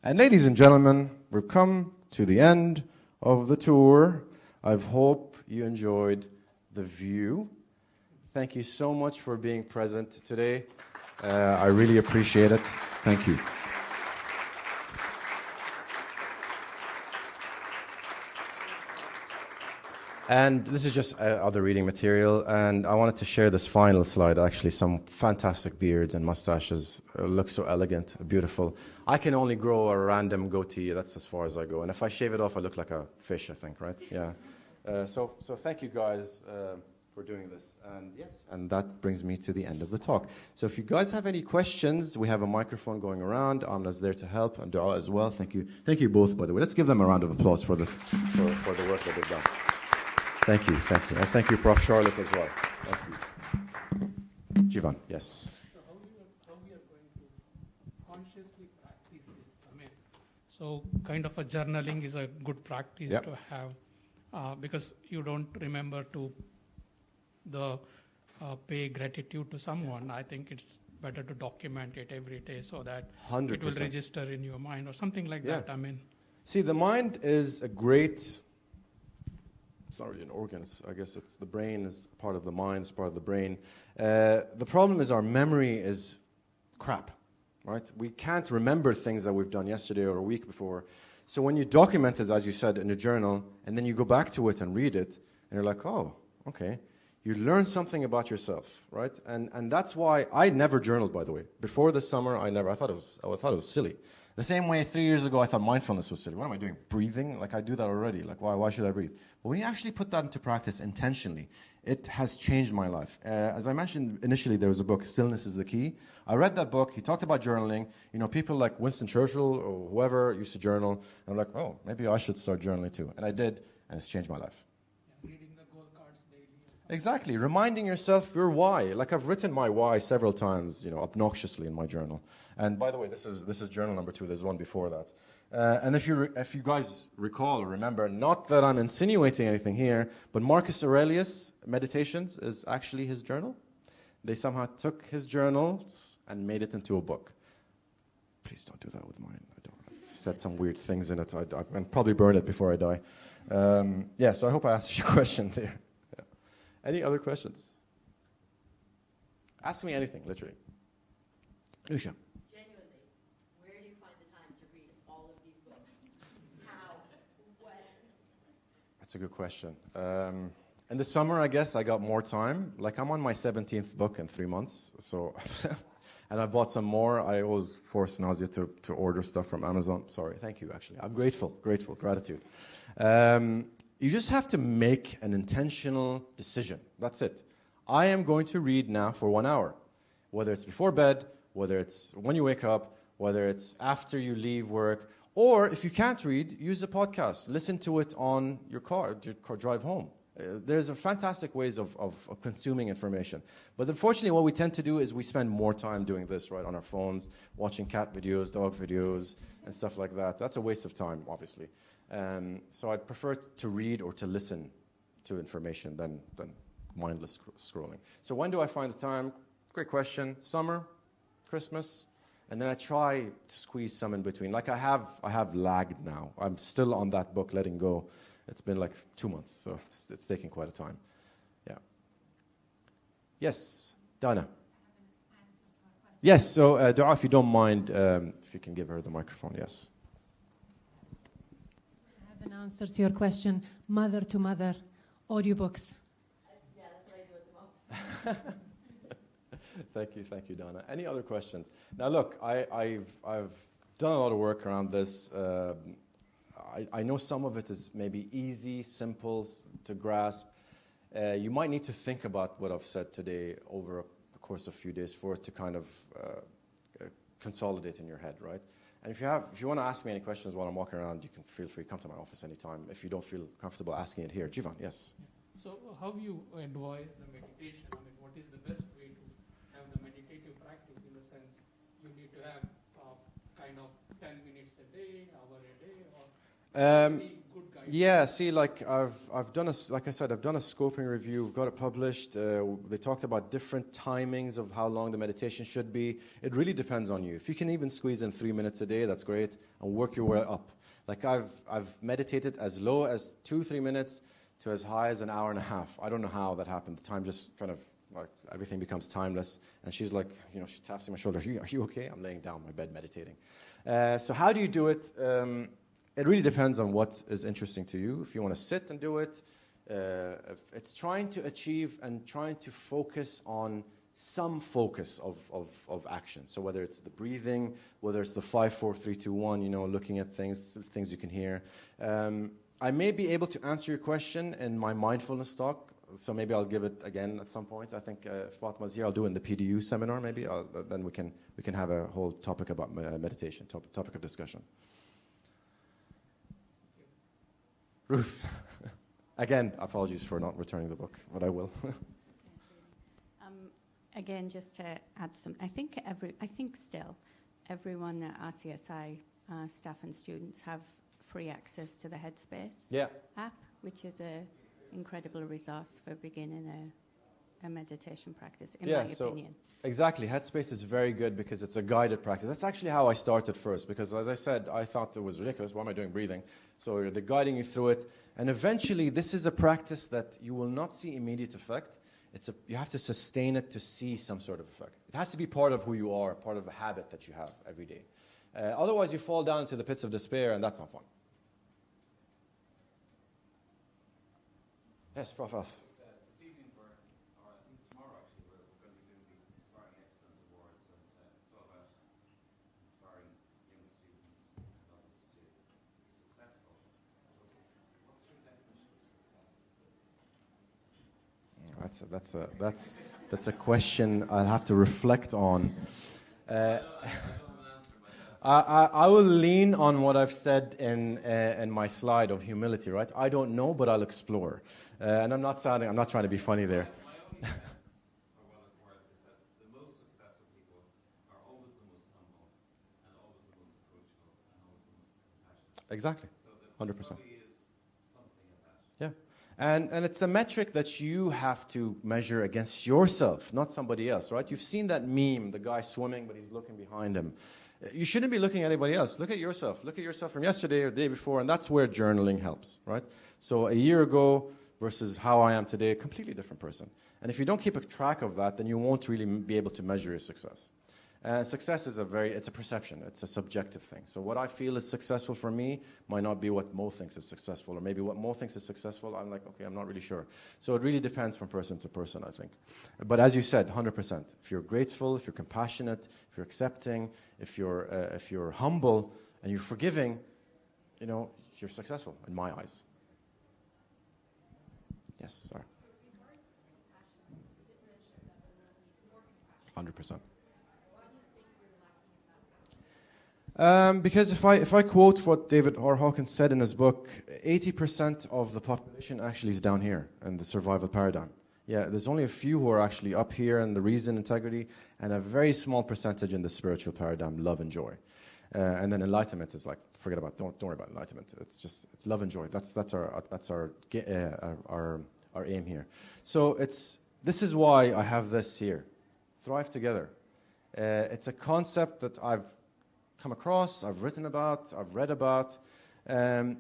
And ladies and gentlemen, we've come to the end of the tour. I hope you enjoyed the view. Thank you so much for being present today. I really appreciate it. Thank you. And this is just other reading material, and I wanted to share this final slide. Actually, some fantastic beards and mustaches look so elegant, beautiful. I can only grow a random goatee. That's as far as I go. And if I shave it off, I look like a fish, I think, right? Yeah. So thank you guys for doing this. And yes, and that brings me to the end of the talk. So if you guys have any questions, we have a microphone going around. Amna's there to help, and Dua as well. Thank you. Thank you both, by the way. Let's give them a round of applause for the work that they've done. Thank you. And thank you, Prof. Charlotte, as well. Thank you. Jivan, yes. So how we are going to consciously practice this? So kind of a journaling is a good practice to have because you don't remember to pay gratitude to someone. I think it's better to document it every day so that 100%. it will register in your mind or something like Yeah. that. I mean, See, the mind is a great, it's not really an organ, I guess it's the brain is part of the mind, it's part of the brain. The problem is our memory is crap, right? We can't remember things that we've done yesterday or a week before. So when you document it, as you said, in a journal, and then you go back to it and read it, and you're like, oh, okay. You learn something about yourself, right? And that's why I never journaled, by the way. Before the summer, I thought it was silly. The same way 3 years ago I thought mindfulness was silly. What am I doing? Breathing? Like I do that already. Like why should I breathe? But when you actually put that into practice intentionally, it has changed my life. As I mentioned initially, there was a book, Stillness is the Key. I read that book. He talked about journaling. You know, people like Winston Churchill or whoever used to journal. And I'm like, oh, maybe I should start journaling too. And I did, and it's changed my life. reading the goal cards daily. Exactly. Reminding yourself your why. Like I've written my why several times, obnoxiously in my journal. And by the way, this is journal number 2. There's one before that. And if you guys recall or remember, not that I'm insinuating anything here, but Marcus Aurelius' Meditations is actually his journal. They somehow took his journals and made it into a book. Please don't do that with mine. I've said some weird things in it. I'll probably burn it before I die. So I hope I answered your question there. Yeah. Any other questions? Ask me anything, literally. Lucia. That's a good question. In the summer, I guess, I got more time. Like, I'm on my 17th book in 3 months. So, and I bought some more. I always force Nazia to order stuff from Amazon. Sorry, thank you, actually. I'm grateful, gratitude. You just have to make an intentional decision. That's it. I am going to read now for 1 hour. Whether it's before bed, whether it's when you wake up, whether it's after you leave work, or if you can't read, use a podcast. Listen to it on your car drive home. There's a fantastic ways of consuming information. But unfortunately, what we tend to do is we spend more time doing this, right, on our phones, watching cat videos, dog videos, and stuff like that. That's a waste of time, obviously. So I'd prefer to read or to listen to information than mindless scrolling. So when do I find the time? Great question. Summer, Christmas. And then I try to squeeze some in between. Like I have lagged now. I'm still on that book, Letting Go. It's been like 2 months, so it's taking quite a time. Yeah. Yes, Dana. Yes, so Dua, if you don't mind, if you can give her the microphone, yes. I have an answer to your question. Mother to mother, audiobooks. Yeah, that's what I do at the moment. Thank you, Dana. Any other questions? Now, look, I've done a lot of work around this. I know some of it is maybe easy, simple to grasp. You might need to think about what I've said today over the course of a few days for it to kind of consolidate in your head, right? And if you want to ask me any questions while I'm walking around, you can feel free to come to my office anytime. If you don't feel comfortable asking it here, Jivan, yes. So how you advise the meditation? I mean, what is the best way to have the meditative practice in the sense you need to have kind of 10 minutes a day, hour a day, or any good guidance? Yeah, see, like I've done like I said, I've done a scoping review. We've got it published. They talked about different timings of how long the meditation should be. It really depends on you. If you can even squeeze in 3 minutes a day, that's great, and work your way up. Like I've meditated as low as 2-3 minutes to as high as an hour and a half. I don't know how that happened. The time just kind of, like, everything becomes timeless. And she's like, she taps me on my shoulder. Are you okay? I'm laying down on my bed meditating. So how do you do it? It really depends on what is interesting to you. If you want to sit and do it, if it's trying to achieve and trying to focus on some focus of action. So whether it's the breathing, whether it's the 5, 4, 3, 2, 1, looking at things you can hear. I may be able to answer your question in my mindfulness talk, so maybe I'll give it again at some point. I think if Fatma's here, I'll do it in the PDU seminar maybe. Then we can have a whole topic about meditation, topic of discussion. Ruth, again, apologies for not returning the book, but I will. Again, just to add some, I think still everyone at RCSI, staff and students, have free access to the Headspace app, which is an incredible resource for beginning a meditation practice, in my opinion. Exactly. Headspace is very good because it's a guided practice. That's actually how I started first, because as I said, I thought it was ridiculous. Why am I doing breathing? So they're guiding you through it. And eventually, this is a practice that you will not see immediate effect. You have to sustain it to see some sort of effect. It has to be part of who you are, part of a habit that you have every day. Otherwise, you fall down into the pits of despair, and that's not fun. Yes, Prof. This evening, or I think tomorrow actually, we're going to be doing the Inspiring Excellence Awards, and it's all about inspiring young students and others to be successful. So what's your definition of success? That's a question I'll have to reflect on. I don't have an answer myself. I will lean on what I've said in my slide of humility, right? I don't know, but I'll explore. And I'm not trying to be funny there. My only sense, for what it's worth, is that the most successful people are always the most humble, and always the most approachable, and always the most compassionate. Exactly. So there 100%. probably is something of that. Yeah. And it's a metric that you have to measure against yourself, not somebody else, right? You've seen that meme, the guy swimming, but he's looking behind him. You shouldn't be looking at anybody else. Look at yourself. Look at yourself from yesterday or the day before, and that's where journaling helps, right? So a year ago versus how I am today, a completely different person. And if you don't keep a track of that, then you won't really be able to measure your success. And success is it's a perception. It's a subjective thing. So what I feel is successful for me might not be what Mo thinks is successful. Or maybe what Mo thinks is successful, I'm like, okay, I'm not really sure. So it really depends from person to person, I think. But as you said, 100%. If you're grateful, if you're compassionate, if you're accepting, if you're humble, and you're forgiving, you're successful in my eyes. Yes, sir. 100%. Because if I quote what David R. Hawkins said in his book, 80% of the population actually is down here in the survival paradigm. Yeah, there's only a few who are actually up here in the reason, integrity, and a very small percentage in the spiritual paradigm, love and joy. And then enlightenment is like, don't worry about enlightenment. It's love and joy. That's our aim here. So this is why I have this here, thrive together. It's a concept that I've come across, I've written about, I've read about, and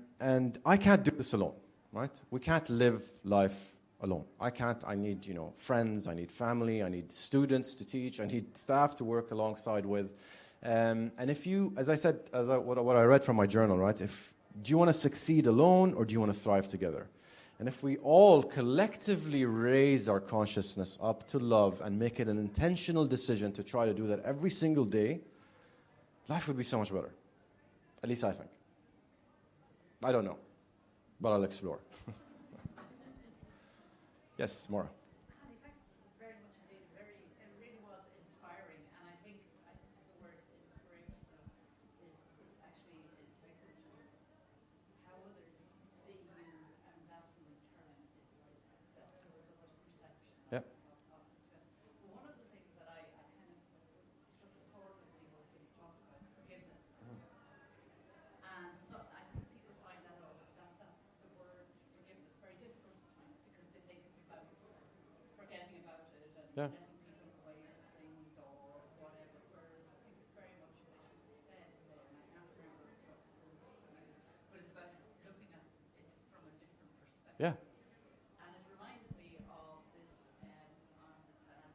I can't do this alone, right? We can't live life alone. I need, friends, I need family, I need students to teach, I need staff to work alongside with. And if you, as I said, what I read from my journal, right? Do you want to succeed alone or do you want to thrive together? And if we all collectively raise our consciousness up to love and make it an intentional decision to try to do that every single day, life would be so much better. At least I think. I don't know, but I'll explore. Yes, Maura. Hani, thanks very much indeed. It really was inspiring, and I think the word inspirational is actually integral to how others see you, and that in return is success. So it's others' perception Yeah. of success. But one of the things that I kind of struck a chord with me was when you talked about forgiveness. And so I think people find that the word forgiveness very difficult at times because they think it's about forgetting about it and Yeah. letting people away with things or whatever. Whereas I think it's very much, as you said today, and I can't remember what words you used, but it's about looking at it from a different perspective. Yeah. And it reminded me of this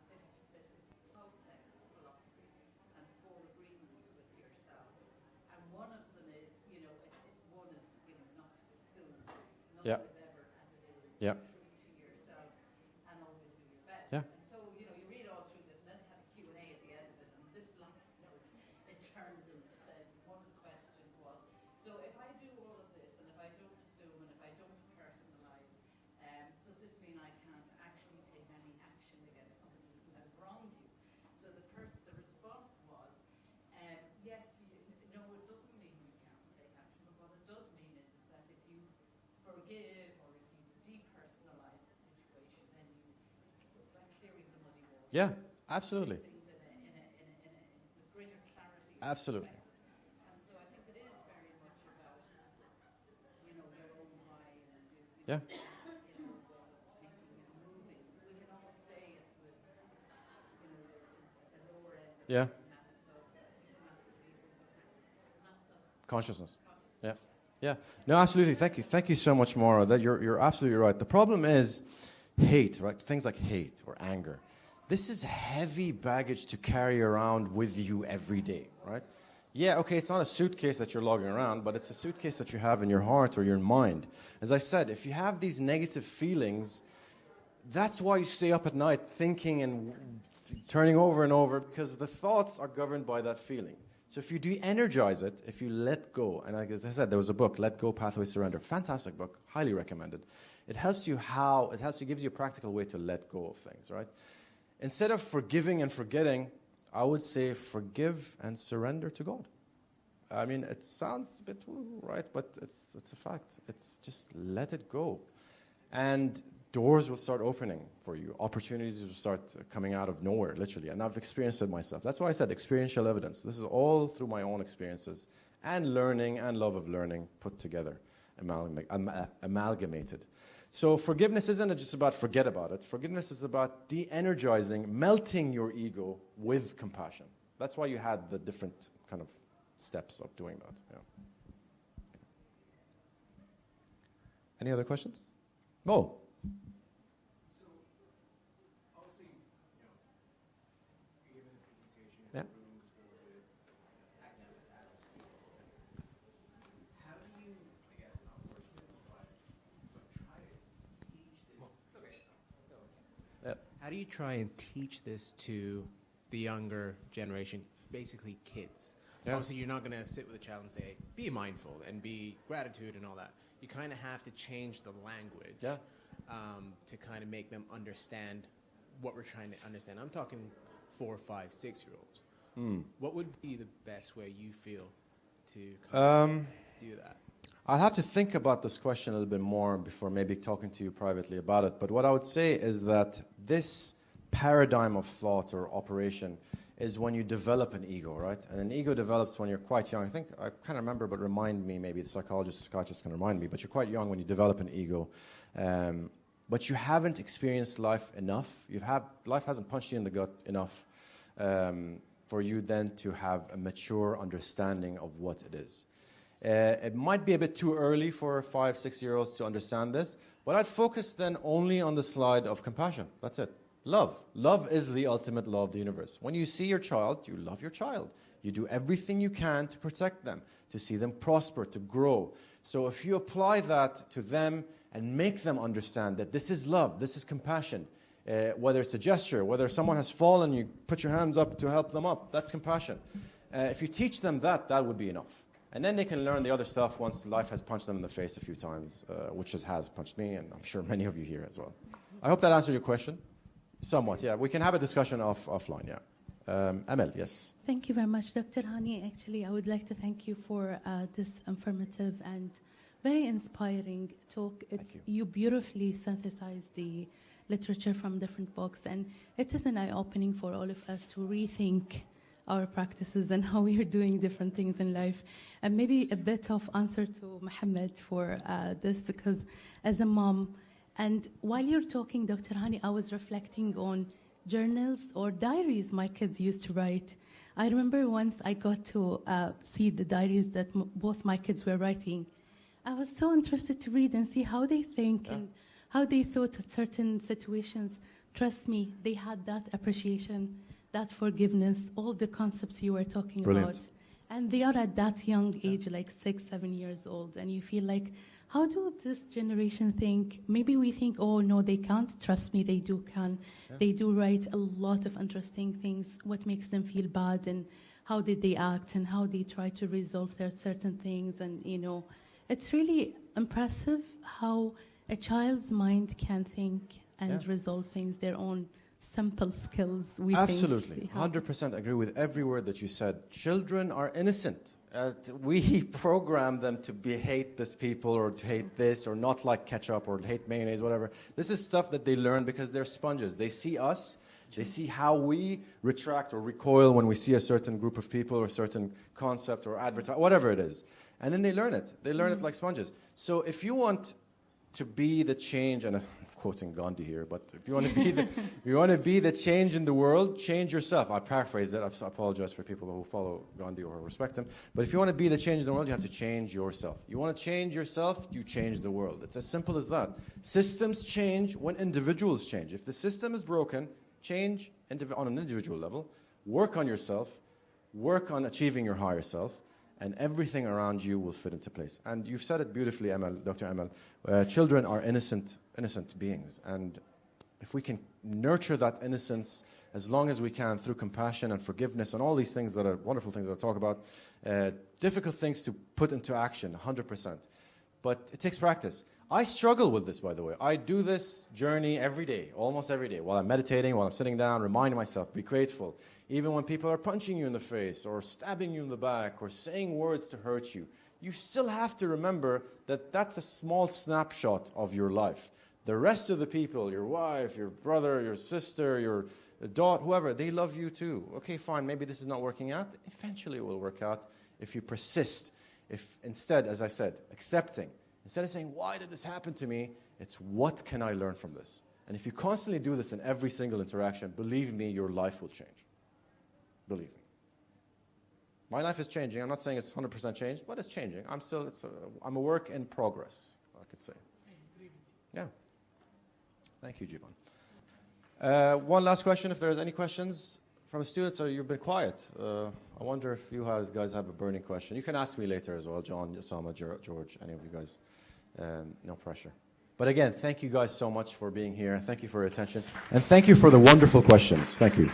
fifth context philosophy and 4 agreements with yourself. And one of them is, one is, not to assume nothing Yeah. is ever as it is. Yeah. Be true to yourself and always do your best. Yeah. And so, you read all through this, and then it had a Q&A at the end of it, and this line, it turned and said, one of the questions was, so if I do all of this, and if I don't assume, and if I don't personalize, does this mean I can't actually take any action against somebody who has wronged you? So the response was, yes, no, it doesn't mean you can't take action, but what it does mean is that if you forgive or if you depersonalize the situation, then it's like clearing the muddy water. Yeah, absolutely. Things with greater clarity. and Absolutely. perspective. And so I think it is very much about, your own why and Yeah. Moving. We can all stay at Yeah. Consciousness. Yeah. Yeah. No, absolutely. Thank you. Thank you so much, Maura. That you're absolutely right. The problem is hate, right? Things like hate or anger. This is heavy baggage to carry around with you every day, right? Yeah, okay, it's not a suitcase that you're lugging around, but it's a suitcase that you have in your heart or your mind. As I said, if you have these negative feelings, that's why you stay up at night thinking and turning over and over, because the thoughts are governed by that feeling. So if you de-energize it, if you let go, and as I said, there was a book, Let Go, Pathway, Surrender. Fantastic book, highly recommended. It gives you a practical way to let go of things, right? Instead of forgiving and forgetting, I would say forgive and surrender to God. I mean, it sounds a bit woo, right? But it's a fact. It's just let it go. And doors will start opening for you. Opportunities will start coming out of nowhere, literally. And I've experienced it myself. That's why I said experiential evidence. This is all through my own experiences and learning and love of learning put together, amalgamated. So forgiveness isn't just about forget about it. Forgiveness is about de-energizing, melting your ego with compassion. That's why you had the different kind of steps of doing that. Yeah. Any other questions? Mo. So, obviously, you given the presentation, Yeah. the room is filled with academic adults, how do you, I guess, not oversimplify it, but try to teach this? Yeah. How do you try and teach this to the younger generation, basically kids? Yeah. Obviously, you're not going to sit with a child and say, be mindful and be gratitude and all that. You kind of have to change the language to kind of make them understand what we're trying to understand. I'm talking 4, 5, 6-year-olds. What would be the best way you feel to kind of do that? I'll have to think about this question a little bit more before maybe talking to you privately about it. But what I would say is that this paradigm of thought or operation is when you develop an ego, right? And an ego develops when you're quite young. I think, I can't remember, but remind me, maybe the psychiatrist can remind me, but you're quite young when you develop an ego. But you haven't experienced life enough. Life hasn't punched you in the gut enough for you then to have a mature understanding of what it is. It might be a bit too early for 5, 6-year-olds to understand this, but I'd focus then only on the slide of compassion. That's it. Love. Love is the ultimate law of the universe. When you see your child, you love your child. You do everything you can to protect them, to see them prosper, to grow. So if you apply that to them and make them understand that this is love, this is compassion, whether it's a gesture, whether someone has fallen, you put your hands up to help them up, that's compassion. If you teach them that, that would be enough. And then they can learn the other stuff once life has punched them in the face a few times, which has punched me, and I'm sure many of you here as well. I hope that answered your question. Somewhat, yeah. We can have a discussion offline, yeah. Amel, yes. Thank you very much, Dr. Hani. Actually, I would like to thank you for this informative and very inspiring talk. You beautifully synthesized the literature from different books, and it is an eye-opening for all of us to rethink our practices and how we are doing different things in life. And maybe a bit of answer to Mohammed for this, because as a mom, and while you're talking, Dr. Hani, I was reflecting on journals or diaries my kids used to write. I remember once I got to see the diaries that both my kids were writing. I was so interested to read and see how they think and how they thought at certain situations. Trust me, they had that appreciation, that forgiveness, all the concepts you were talking about. And they are at that young age, like 6, 7 years old, and you feel like, how do this generation think? Maybe we think, oh, no, they can't. Trust me, they can. Yeah. They do write a lot of interesting things, what makes them feel bad, and how did they act, and how they try to resolve their certain things. And, it's really impressive how a child's mind can think and resolve things, their own simple skills. Absolutely, 100% agree with every word that you said. Children are innocent. We program them to hate this people or to hate this or not like ketchup or hate mayonnaise, whatever. This is stuff that they learn because they're sponges. They see us. They see how we retract or recoil when we see a certain group of people or a certain concept or advertise, whatever it is. And then they learn it. They learn it like sponges. So if you want to be the change, and I'm quoting Gandhi here, but if you want to be if you want to be the change in the world, change yourself. I paraphrase it. I apologize for people who follow Gandhi or respect him. But if you want to be the change in the world, you have to change yourself. You want to change yourself, you change the world. It's as simple as that. Systems change when individuals change. If the system is broken, change on an individual level. Work on yourself. Work on achieving your higher self. And everything around you will fit into place. And you've said it beautifully, Dr. Amal. Children are innocent beings. And if we can nurture that innocence as long as we can through compassion and forgiveness and all these things that are wonderful things that I talk about, difficult things to put into action, 100%. But it takes practice. I struggle with this, by the way. I do this journey every day, almost every day, while I'm meditating, while I'm sitting down, reminding myself, be grateful. Even when people are punching you in the face or stabbing you in the back or saying words to hurt you, you still have to remember that that's a small snapshot of your life. The rest of the people, your wife, your brother, your sister, your daughter, whoever, they love you too. Okay, fine, maybe this is not working out. Eventually it will work out if you persist. If instead, as I said, accepting, instead of saying, why did this happen to me? It's what can I learn from this? And if you constantly do this in every single interaction, believe me, your life will change. Believe me. My life is changing. I'm not saying it's 100% changed, but it's changing. I'm a work in progress, I could say. Yeah. Thank you, Jivan. One last question, if there's any questions from the students. You've been quiet. I wonder if you guys have a burning question. You can ask me later as well, John, Osama, George, any of you guys. No pressure. But again, thank you guys so much for being here. Thank you for your attention. And thank you for the wonderful questions. Thank you.